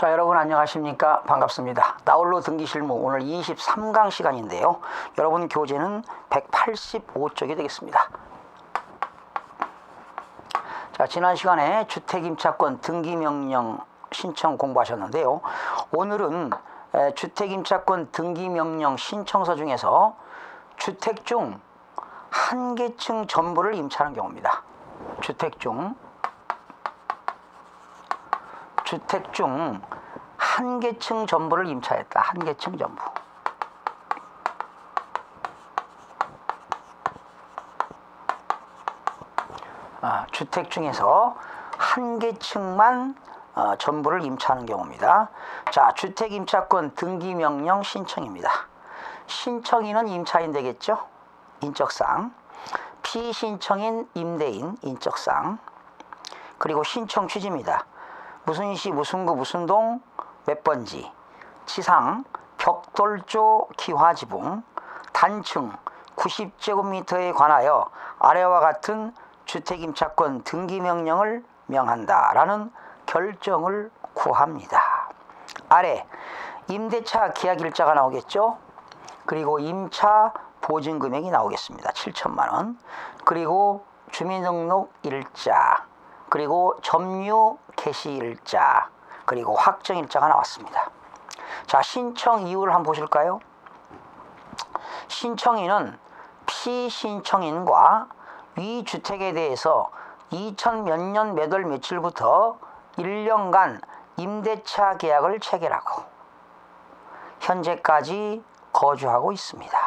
자, 여러분 안녕하십니까? 반갑습니다. 나홀로 등기실무 오늘 23강 시간인데요. 여러분 교재는 185쪽이 되겠습니다. 자, 지난 시간에 주택임차권 등기명령 신청 공부하셨는데요. 오늘은 주택임차권 등기명령 신청서 중에서 주택 중 한 개층 전부를 임차하는 경우입니다. 주택 중 한 개층 전부를 임차했다. 한 개층 전부. 주택 중에서 한 개층만 전부를 임차하는 경우입니다. 자, 주택임차권 등기명령 신청입니다. 신청인은 임차인 되겠죠? 인적상. 피신청인 임대인 인적상. 그리고 신청 취지입니다. 무슨 시, 무슨 구, 무슨 동, 몇 번지, 지상, 벽돌조, 기와지붕, 단층 90제곱미터에 관하여 아래와 같은 주택임차권 등기명령을 명한다라는 결정을 구합니다. 아래 임대차 계약일자가 나오겠죠. 그리고 임차 보증금액이 나오겠습니다. 7천만 원. 그리고 주민등록일자, 그리고 점유 개시일자, 그리고 확정일자가 나왔습니다. 자, 신청 이유를 한번 보실까요? 신청인은 피신청인과 위 주택에 대해서 2000 몇 년 몇 월 며칠부터 1년간 임대차 계약을 체결하고 현재까지 거주하고 있습니다.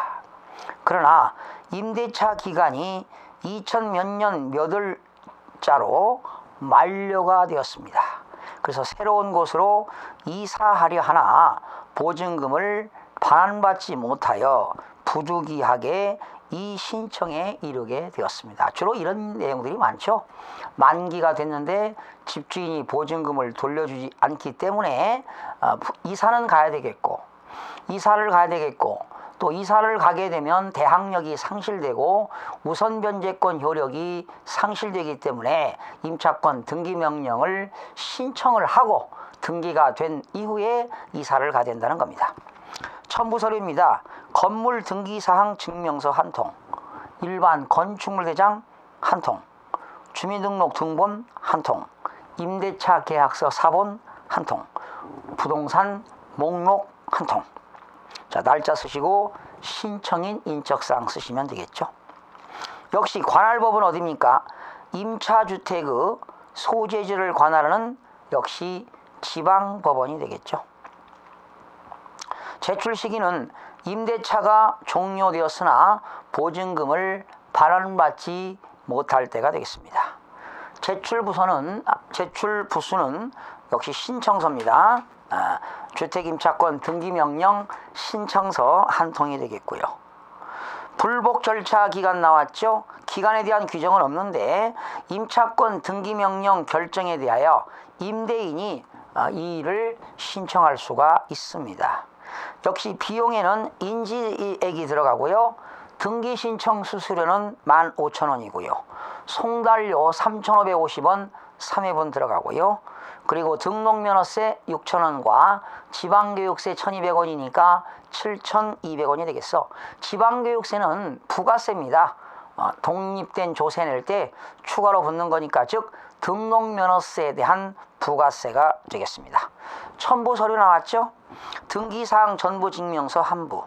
그러나 임대차 기간이 2000 몇 년 몇 월자로 만료가 되었습니다. 그래서 새로운 곳으로 이사하려 하나 보증금을 반환받지 못하여 부득이하게 이 신청에 이르게 되었습니다. 주로 이런 내용들이 많죠. 만기가 됐는데 집주인이 보증금을 돌려주지 않기 때문에 이사는 가야 되겠고, 이사를 가야 되겠고, 또 이사를 가게 되면 대항력이 상실되고 우선 변제권 효력이 상실되기 때문에 임차권 등기명령을 신청을 하고 등기가 된 이후에 이사를 가야 된다는 겁니다. 첨부서류입니다. 건물 등기사항 증명서 한 통, 일반 건축물 대장 한 통, 주민등록 등본 한 통, 임대차 계약서 사본 한 통, 부동산 목록 한 통. 자, 날짜 쓰시고 신청인 인적사항 쓰시면 되겠죠. 역시 관할법은 어디입니까? 임차주택의 소재지를 관할하는 역시 지방법원이 되겠죠. 제출 시기는 임대차가 종료되었으나 보증금을 반환받지 못할 때가 되겠습니다. 제출 부수는 역시 신청서입니다. 주택임차권 등기명령 신청서 한 통이 되겠고요. 불복 절차 기간 나왔죠. 기간에 대한 규정은 없는데 임차권 등기명령 결정에 대하여 임대인이 이 일을 신청할 수가 있습니다. 역시 비용에는 인지액이 들어가고요. 등기신청 수수료는 15,000원이고요. 송달료 3,550원 3회분 들어가고요. 그리고 등록면허세 6,000원과 지방교육세 1,200원이니까 7,200원이 되겠어. 지방교육세는 부가세입니다. 독립된 조세 낼 때 추가로 붙는 거니까, 즉 등록면허세에 대한 부가세가 되겠습니다. 첨부서류 나왔죠? 등기사항 전부증명서 한 부,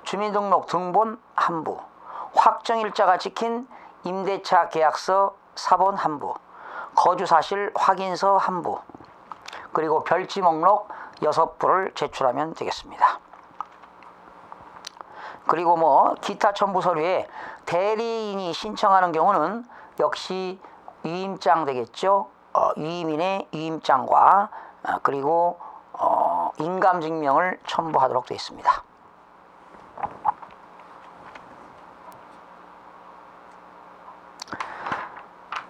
주민등록 등본 한 부, 확정일자가 찍힌 임대차 계약서 사본 한 부, 거주사실 확인서 한 부, 그리고 별지 목록 6부를 제출하면 되겠습니다. 그리고 기타 첨부 서류에 대리인이 신청하는 경우는 역시 위임장 되겠죠. 위임인의 위임장과 그리고 인감증명을 첨부하도록 되어 있습니다.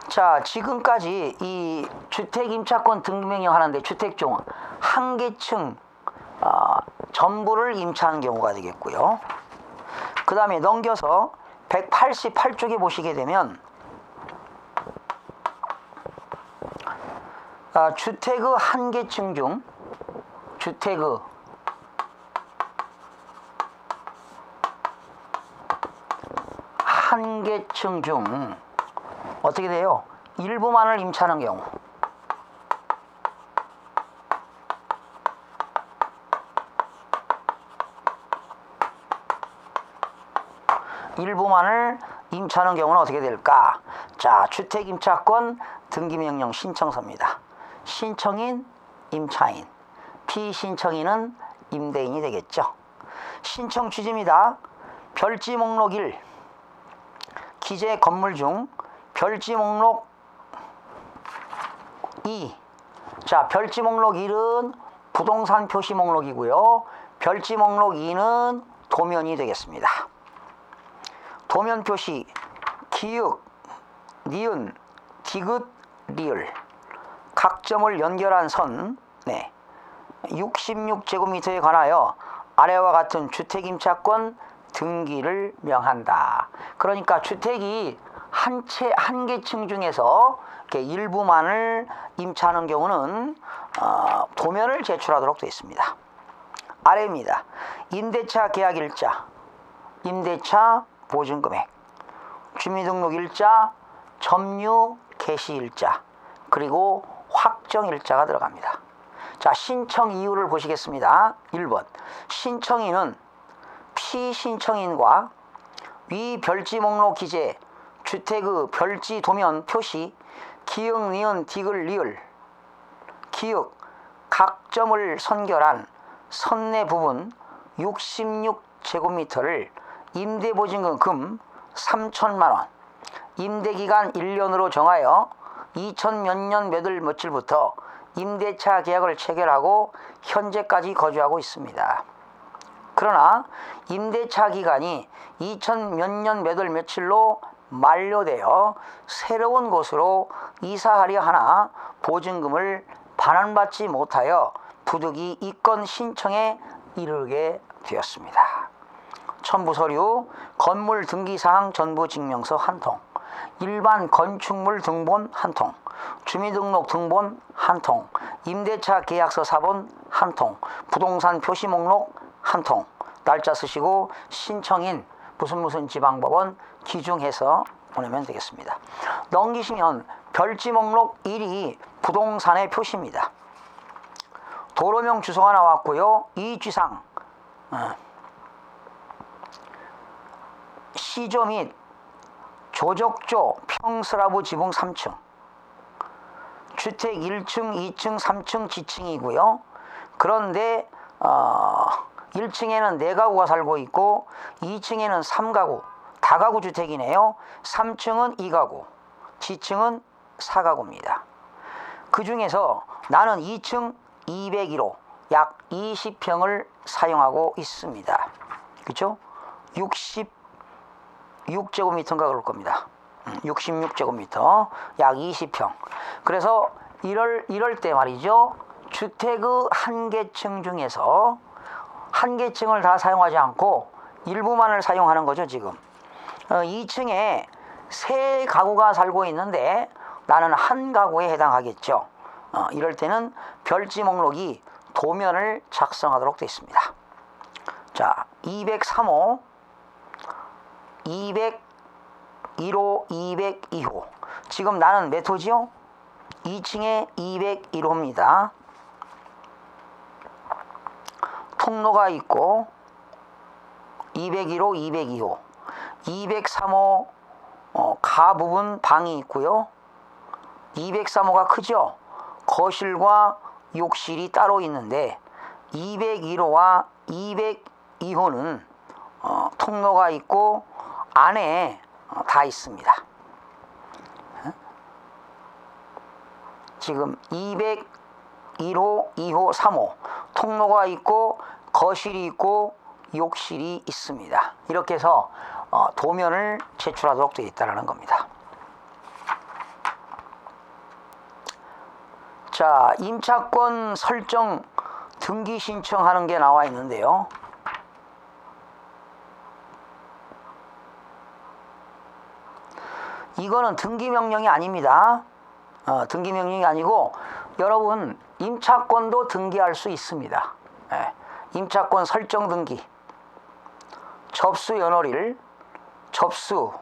자, 지금까지 이 주택임차권 등기명령 하는데 주택 중 한 개층 전부를 임차하는 경우가 되겠고요. 그 다음에 넘겨서 188쪽에 보시게 되면 주택의 한 개층 중 주택의 한 개층 중 어떻게 돼요? 일부만을 임차하는 경우, 일부만을 임차하는 경우는 어떻게 될까? 자, 주택임차권 등기명령 신청서입니다. 신청인, 임차인, 피신청인은 임대인이 되겠죠. 신청 취지입니다. 별지 목록 1, 기재 건물 중 별지 목록 2. 자, 별지 목록 1은 부동산 표시 목록이고요. 별지 목록 2는 도면이 되겠습니다. 도면 표시 기역, 니은, 디귿, 리을 각 점을 연결한 선 66제곱미터에 관하여 아래와 같은 주택임차권 등기를 명한다. 그러니까 주택이 한 개층 중에서 이렇게 일부만을 임차하는 경우는 도면을 제출하도록 되어 있습니다. 아래입니다. 임대차 계약일자, 임대차 보증금액, 주민등록일자, 점유 개시일자, 그리고 확정일자가 들어갑니다. 자, 신청 이유를 보시겠습니다. 1번, 신청인은 피신청인과 위 별지 목록 기재 주택의 별지 도면 표시 기역, 니은, 디귿, 리을 기역 각 점을 선결한 선내 부분 66제곱미터를 임대보증금 금 3천만원, 임대기간 1년으로 정하여 2000몇 년 몇월 며칠부터 임대차 계약을 체결하고 현재까지 거주하고 있습니다. 그러나 임대차 기간이 2000몇 년 몇월 며칠로 만료되어 새로운 곳으로 이사하려 하나 보증금을 반환받지 못하여 부득이 이권 신청에 이르게 되었습니다. 첨부서류, 건물 등기사항 전부증명서 한 통, 일반 건축물 등본 한 통, 주민등록 등본 한 통, 임대차 계약서 사본 한 통, 부동산 표시 목록 한 통, 날짜 쓰시고 신청인 무슨 지방법원 기중해서 보내면 되겠습니다. 넘기시면 별지 목록 1이 부동산의 표시입니다. 도로명 주소가 나왔고요. 이 쥐상 시조 및 조적조 평스라브 지붕 3층, 주택 1층, 2층, 3층 지층이고요. 그런데 1층에는 4가구가 살고 있고 2층에는 3가구, 다가구 주택이네요. 3층은 2가구, 지층은 4가구입니다. 그 중에서 나는 2층 201호 약 20평을 사용하고 있습니다. 그렇죠? 66제곱미터인가 그럴 겁니다. 66제곱미터 약 20평. 그래서 이럴 때 말이죠. 주택의 한 개층 중에서 한 개층을 다 사용하지 않고 일부만을 사용하는 거죠. 지금 2층에 3가구가 살고 있는데 나는 한 가구에 해당하겠죠. 이럴 때는 별지 목록이 도면을 작성하도록 되어 있습니다. 자, 203호, 201호, 202호. 지금 나는 몇 호지요? 2층에 201호입니다. 통로가 있고 201호, 202호, 203호 가 부분 방이 있고요. 203호가 크죠? 거실과 욕실이 따로 있는데 201호와 202호는 통로가 있고 안에 다 있습니다. 지금 201호, 2호, 3호 통로가 있고 거실이 있고 욕실이 있습니다. 이렇게 해서 도면을 제출하도록 되어 있다는 겁니다. 자, 임차권 설정 등기 신청하는 게 나와 있는데요. 이거는 등기 명령이 아닙니다. 등기 명령이 아니고 여러분 임차권도 등기할 수 있습니다. 예, 임차권 설정 등기, 접수 연월일, 접수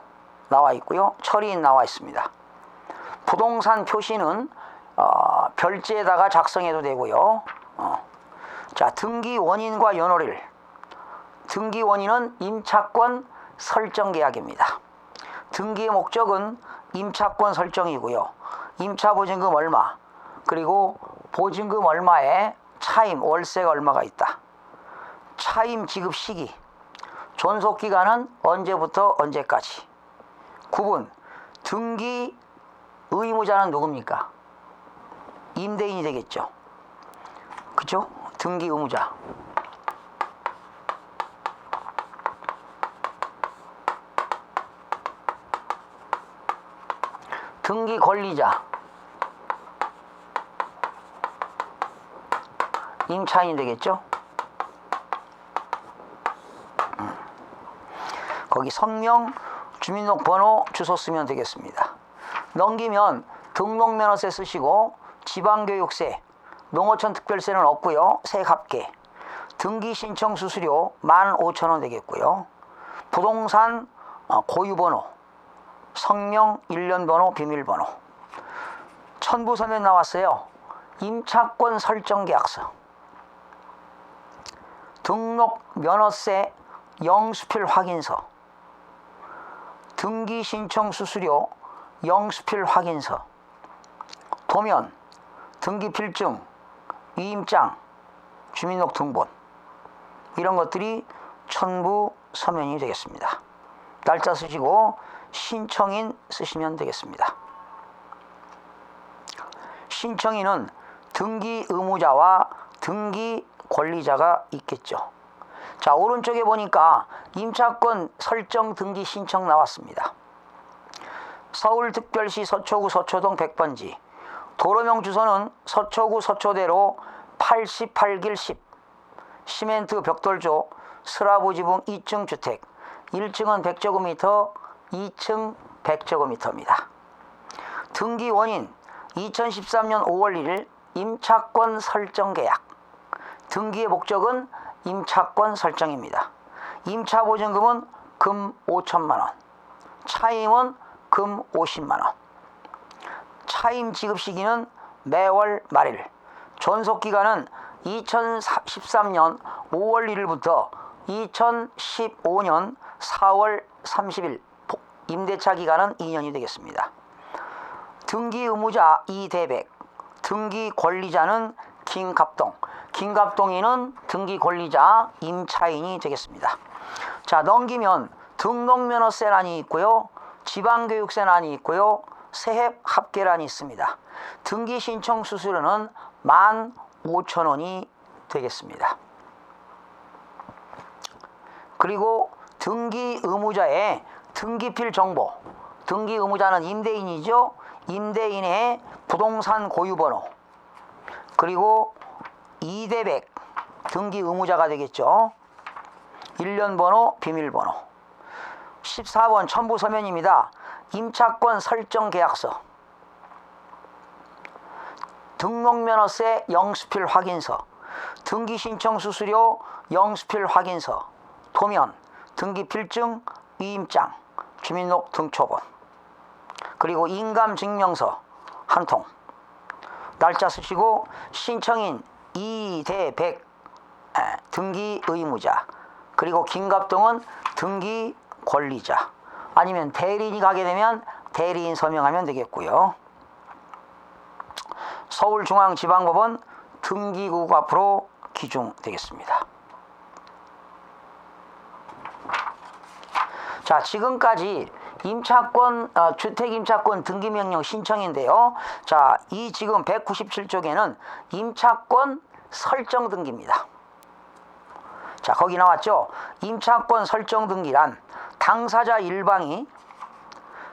나와 있고요. 처리인 나와 있습니다. 부동산 표시는 별지에다가 작성해도 되고요. 자, 등기 원인과 연월일. 등기 원인은 임차권 설정 계약입니다. 등기의 목적은 임차권 설정이고요. 임차 보증금 얼마, 그리고 보증금 얼마에 차임 월세가 얼마가 있다. 차임 지급 시기, 존속 기간은 언제부터 언제까지. 구분, 등기 의무자는 누굽니까? 임대인이 되겠죠. 그죠? 등기 의무자. 등기 권리자. 임차인이 되겠죠. 거기 성명, 주민등록번호, 주소 쓰면 되겠습니다. 넘기면 등록면허세 쓰시고 지방교육세, 농어촌 특별세는 없고요. 세액합계, 등기 신청 수수료 15,000원 되겠고요. 부동산 고유번호, 성명, 일련번호, 비밀번호. 천부서면 나왔어요. 임차권 설정 계약서, 등록 면허세 영수필 확인서, 등기 신청 수수료 영수필 확인서, 도면, 등기 필증, 위임장, 주민등록 등본, 이런 것들이 천부 서면이 되겠습니다. 날짜 쓰시고 신청인 쓰시면 되겠습니다. 신청인은 등기 의무자와 등기 권리자가 있겠죠. 자, 오른쪽에 보니까 임차권 설정 등기 신청 나왔습니다. 서울특별시 서초구 서초동 100번지, 도로명 주소는 서초구 서초대로 88길 10, 시멘트 벽돌조 스라브지붕 2층 주택, 1층은 100제곱미터, 2층 100제곱미터입니다. 등기 원인 2013년 5월 1일 임차권 설정 계약. 등기의 목적은 임차권 설정입니다. 임차 보증금은 금 5천만 원, 차임은 금 50만 원. 차임 지급 시기는 매월 말일. 존속 기간은 2013년 5월 1일부터 2015년 4월 30일. 임대차 기간은 2년이 되겠습니다. 등기 의무자 이대백, 등기 권리자는 김갑동. 김갑동이는 등기 권리자 임차인이 되겠습니다. 자, 넘기면 등록면허세란이 있고요. 지방교육세란이 있고요. 세액 합계란이 있습니다. 등기 신청 수수료는 15,000원이 되겠습니다. 그리고 등기 의무자의 등기필 정보. 등기 의무자는 임대인이죠. 임대인의 부동산 고유번호, 그리고 이대백 등기 의무자가 되겠죠. 일련번호, 비밀번호. 14번 첨부서면입니다. 임차권 설정 계약서, 등록면허세 영수필 확인서, 등기 신청 수수료 영수필 확인서, 도면, 등기 필증, 위임장, 주민등록 등초본, 그리고 인감증명서 한 통. 날짜 쓰시고 신청인 이대백 등기 의무자, 그리고 김갑동은 등기 권리자, 아니면 대리인이 가게 되면 대리인 서명하면 되겠고요. 서울중앙지방법원 등기국 앞으로 기중되겠습니다. 자, 지금까지 임차권, 주택임차권 등기명령 신청인데요. 자, 이 지금 197쪽에는 임차권 설정 등기입니다. 자, 거기 나왔죠. 임차권 설정 등기란 당사자 일방이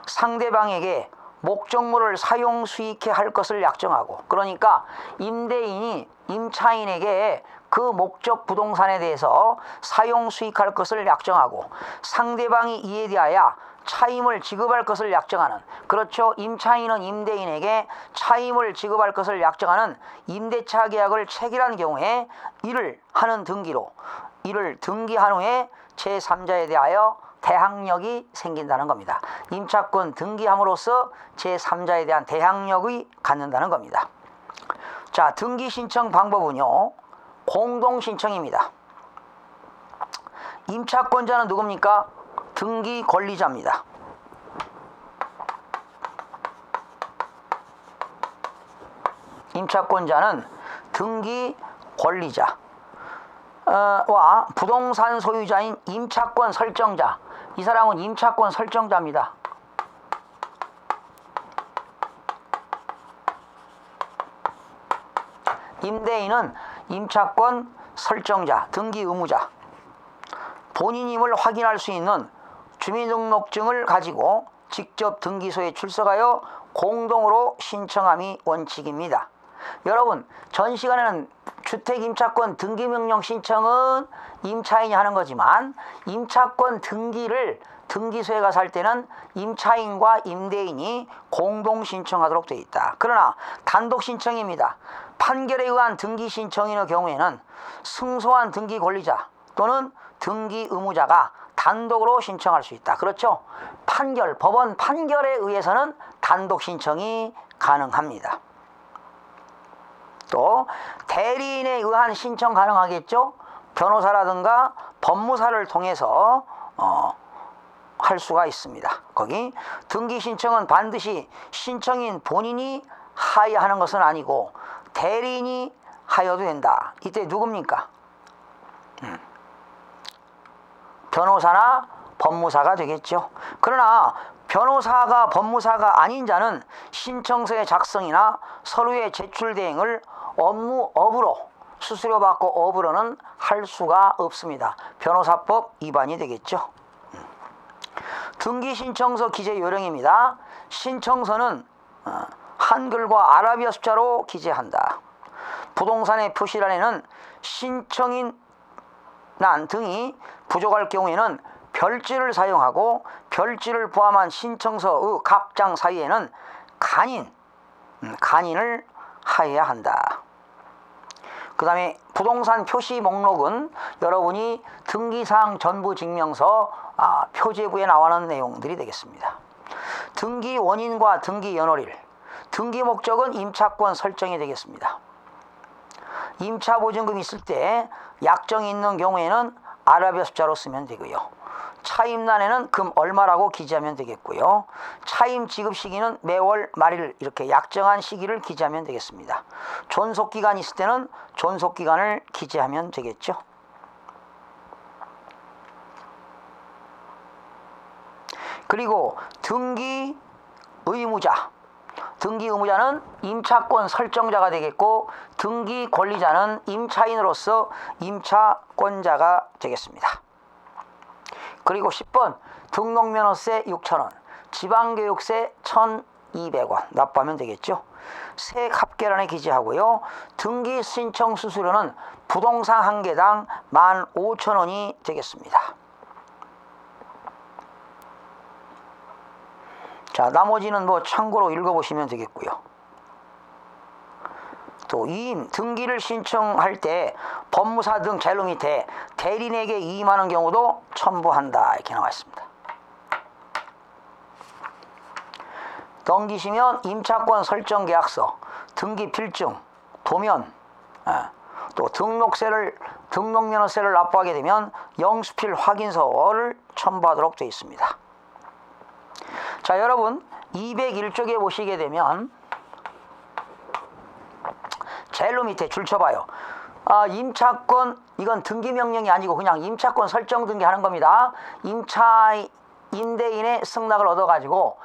상대방에게 목적물을 사용 수익해 할 것을 약정하고, 그러니까 임대인이 임차인에게 그 목적 부동산에 대해서 사용 수익할 것을 약정하고 상대방이 이에 대하여 차임을 지급할 것을 약정하는, 그렇죠. 임차인은 임대인에게 차임을 지급할 것을 약정하는 임대차 계약을 체결한 경우에 이를 하는 등기로, 이를 등기한 후에 제3자에 대하여 대항력이 생긴다는 겁니다. 임차권 등기함으로써 제3자에 대한 대항력이 갖는다는 겁니다. 자, 등기 신청 방법은요, 공동신청입니다. 임차권자는 누굽니까? 등기 권리자입니다. 임차권자는 등기 권리자 와 부동산 소유자인 임차권 설정자, 이 사람은 임차권 설정자입니다. 임대인은 임차권 설정자, 등기 의무자. 본인임을 확인할 수 있는 주민등록증을 가지고 직접 등기소에 출석하여 공동으로 신청함이 원칙입니다. 여러분, 전 시간에는 주택임차권 등기명령 신청은 임차인이 하는 거지만 임차권 등기를 등기소에 가서 할 때는 임차인과 임대인이 공동 신청하도록 되어 있다. 그러나 단독 신청입니다. 판결에 의한 등기 신청인의 경우에는 승소한 등기 권리자 또는 등기 의무자가 단독으로 신청할 수 있다. 그렇죠? 판결, 법원 판결에 의해서는 단독 신청이 가능합니다. 또 대리인에 의한 신청 가능하겠죠? 변호사라든가 법무사를 통해서 할 수가 있습니다. 거기 등기 신청은 반드시 신청인 본인이 하여하는 것은 아니고 대리인이 하여도 된다. 이때 누굽니까? 변호사나 법무사가 되겠죠. 그러나 변호사가 법무사가 아닌 자는 신청서의 작성이나 서류의 제출 대행을 업무업으로 수수료 받고 업으로는 할 수가 없습니다. 변호사법 위반이 되겠죠. 등기 신청서 기재 요령입니다. 신청서는 한글과 아라비아 숫자로 기재한다. 부동산의 표시란에는 신청인 난 등이 부족할 경우에는 별지를 사용하고 별지를 포함한 신청서의 각 장 사이에는 간인을 하여야 한다. 그 다음에 부동산 표시 목록은 여러분이 등기사항 전부 증명서 표제부에 나오는 내용들이 되겠습니다. 등기 원인과 등기 연월일, 등기 목적은 임차권 설정이 되겠습니다. 임차 보증금이 있을 때 약정이 있는 경우에는 아라비아 숫자로 쓰면 되고요. 차임란에는 금 얼마라고 기재하면 되겠고요. 차임 지급 시기는 매월 말일 이렇게 약정한 시기를 기재하면 되겠습니다. 존속기간이 있을 때는 존속기간을 기재하면 되겠죠. 그리고 등기 의무자, 등기 의무자는 임차권 설정자가 되겠고 등기 권리자는 임차인으로서 임차권자가 되겠습니다. 그리고 10번 등록면허세 6,000원, 지방교육세 1,200원 납부하면 되겠죠. 세합계란에 기재하고요. 등기 신청 수수료는 부동산 한 개당 15,000원이 되겠습니다. 자, 나머지는 참고로 읽어보시면 되겠고요. 또 이임, 등기를 신청할 때 법무사 등 제일 밑에 대리인에게 이임하는 경우도 첨부한다 이렇게 나와 있습니다. 넘기시면 임차권 설정 계약서, 등기 필증, 도면, 또 등록면허세를 납부하게 되면 영수필 확인서를 첨부하도록 되어 있습니다. 자, 여러분 201쪽에 보시게 되면 제일 밑에 줄 쳐봐요. 임차권, 이건 등기 명령이 아니고 그냥 임차권 설정 등기하는 겁니다. 임대인의 승낙을 얻어가지고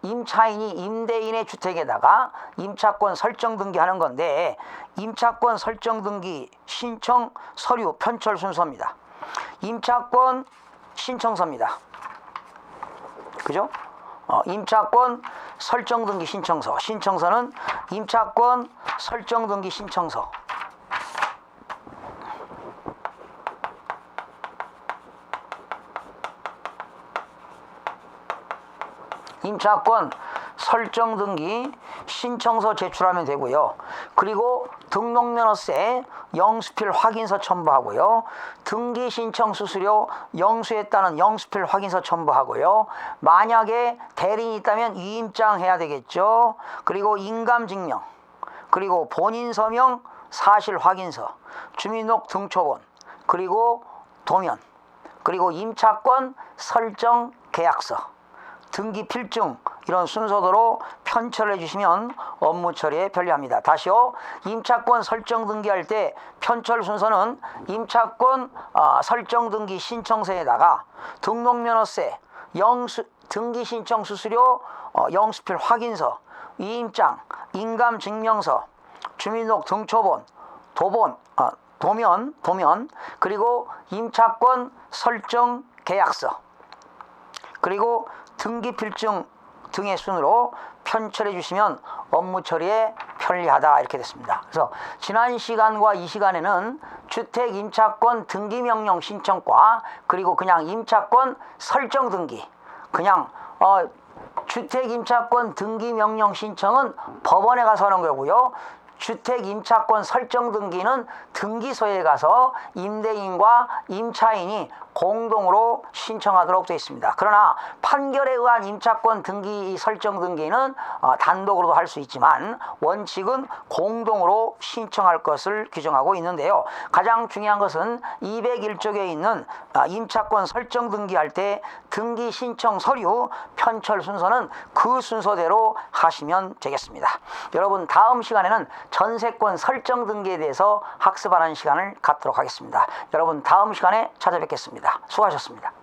임차인이 임대인의 주택에다가 임차권 설정 등기하는 건데 임차권 설정 등기 신청 서류 편철 순서입니다. 임차권 신청서입니다. 그죠? 임차권 설정 등기 신청서, 신청서는 임차권 설정 등기 신청서. 임차권 설정 등기 신청서 제출하면 되고요. 그리고 등록면허세 영수필 확인서 첨부하고요. 등기 신청 수수료 영수했다는 영수필 확인서 첨부하고요. 만약에 대리인이 있다면 위임장 해야 되겠죠. 그리고 인감증명, 그리고 본인 서명 사실 확인서, 주민등록 등초본, 그리고 도면, 그리고 임차권 설정 계약서, 등기 필증, 이런 순서대로 편철해 주시면 업무 처리에 편리합니다. 다시요. 임차권 설정 등기할 때 편철 순서는 임차권 설정 등기 신청서에다가 등록면허세, 등기 신청 수수료 영수필 확인서, 위임장, 인감증명서, 주민등록 등초본, 도면, 그리고 임차권 설정 계약서, 그리고 등기 필증 등의 순으로 편철해 주시면 업무 처리에 편리하다, 이렇게 됐습니다. 그래서 지난 시간과 이 시간에는 주택 임차권 등기 명령 신청과 그리고 그냥 임차권 설정 등기, 그냥 주택 임차권 등기 명령 신청은 법원에 가서 하는 거고요. 주택 임차권 설정 등기는 등기소에 가서 임대인과 임차인이 공동으로 신청하도록 되어 있습니다. 그러나 판결에 의한 임차권 등기 설정 등기는 단독으로도 할 수 있지만 원칙은 공동으로 신청할 것을 규정하고 있는데요. 가장 중요한 것은 201조에 있는 임차권 설정 등기할 때 등기 신청 서류 편철 순서는 그 순서대로 하시면 되겠습니다. 여러분, 다음 시간에는 전세권 설정 등기에 대해서 학습하는 시간을 갖도록 하겠습니다. 여러분, 다음 시간에 찾아뵙겠습니다. 수고하셨습니다.